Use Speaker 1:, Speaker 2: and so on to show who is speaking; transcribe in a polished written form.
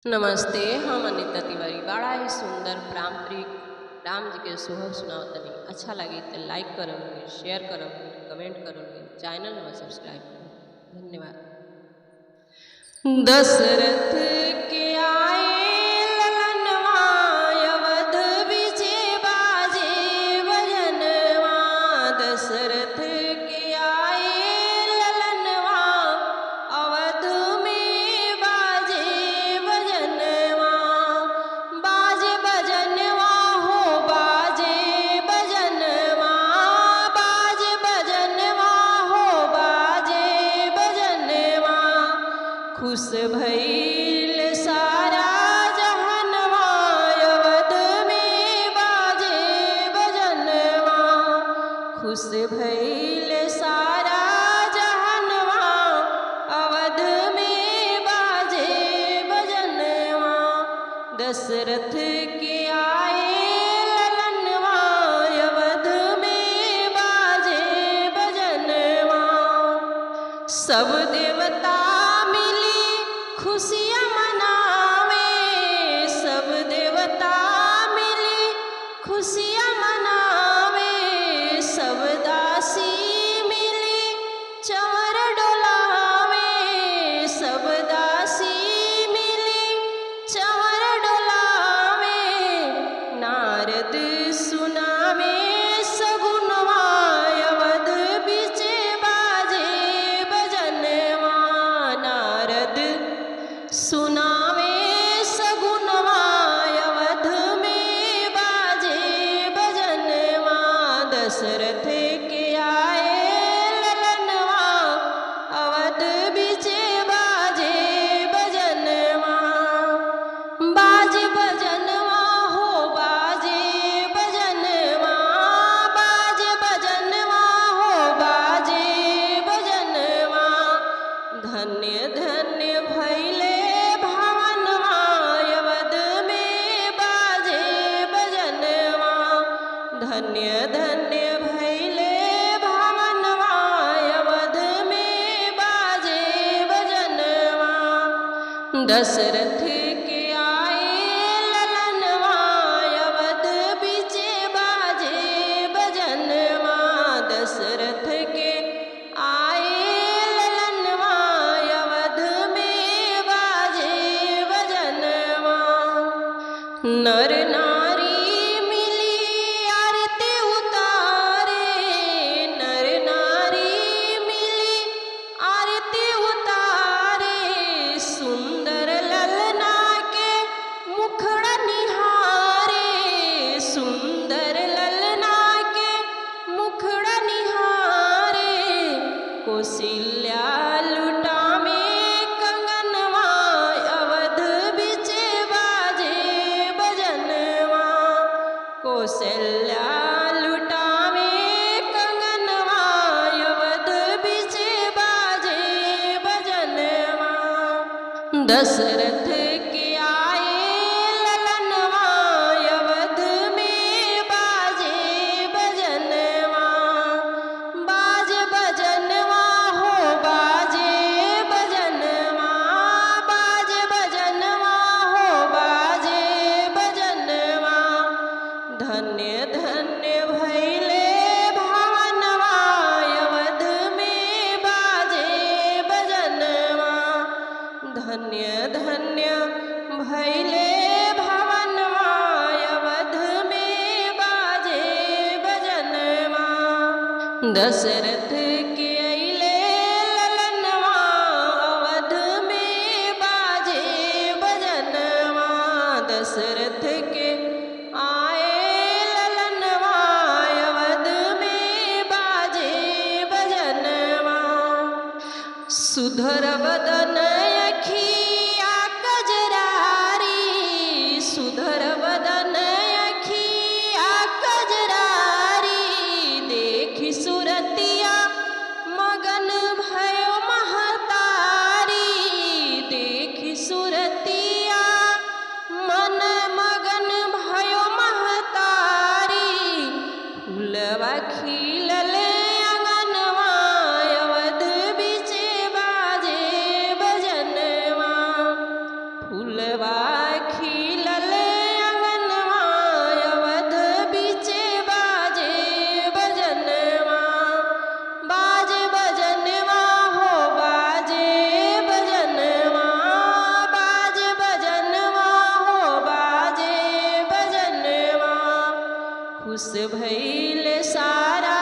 Speaker 1: नमस्ते। हम अनिता तिवारी बड़ा ही सुंदर पारंपरिक राम जी के सोहर सुनावतनी। अच्छा लगी तो लाइक करोगे, शेयर करोगे, कमेंट करोगे, चैनल में सब्सक्राइब करोगे। धन्यवाद। दशरथ के आए ललनवा, अवध विजय बाजे भजनवा। दशरथ के आए ललनवा, अवध में बाजे भजनवा। बाजे भजनवा हो बाजे भजनवा, बाजे भजनवा हो बाजे भजनवा। खुश भइल सारा जहनवा, अवध में बाजे भजनवा। खुश भइल सारा जहनवा, अवध में बाजे भजनवा। दशरथ के आए ललनवा, अवध में बाजे भजनवा। सब देवता खुशियाँ मनावे, सब देवता मिली खुशियाँ मनावे। सब दासी मिली चंवर डोलावे, सब दासी मिली चंवर डोलावे। नारद सुनावे सगुनवा, अवध बिचे बाजे भजनवा। नारद सुनावे सगुनवा, अवध में बाजे भजनवा। दशरथ के आए ललनवा, अवध बिचे बाजे भजनवा। बाजे भजनवा हो बाजे भजनवा, बाजे भजनवा हो बाजे भजनवा। धन्य धन्य भइले भवनवा, अवध में बाजे भजनवा। धन्य धन्य भइले भवनवा, अवध में बाजे भजनवा। दशरथ के आए ललनवा, अवध बिचे बाजे भजनवा। दशरथ के आए ललनवा, अवध में बाजे भजनवा। नर नारी मिली आरती उतारे, नर नारी मिली आरती उतारे। सुंदर ललना के मुखड़ा निहारे, सुंदर ललना के मुखड़ा निहारे। कौशल्या लुटावे कंगनवा, अवध बिचे बाजे भजनवा। कौशल्या लुटावे कंगनवा, अवध बिचे बाजे भजनवा। दशरथ के आए ललनवा, अवध में बाजे भजनवा। बाजे भजनवा हो बाजे भजनवा, बाजे भजनवा हो बाजे भजनवा। धन्य धन्य भइले भवनवा, अवध में बाजे भजनवा। धन्य धन्य भइले भवनवा, अवध में बाजे भजनवा। दशरथ के अइले ललनवा, अवध में बाजे भजनवा। दशरथ के आए ललनवा, अवध में बाजे भजनवा। सुधर बदन अखिया कजरारी, सुधर बदन अखिया कजरारी। देखी सुरतिया फुलवा खिलल अंगनवा अवध बीचे बाजे बजनवा बाजे बजनवा हो बाजे बजनवा बाजे बजनवा हो बाजे बजनवा खुश भइल सारा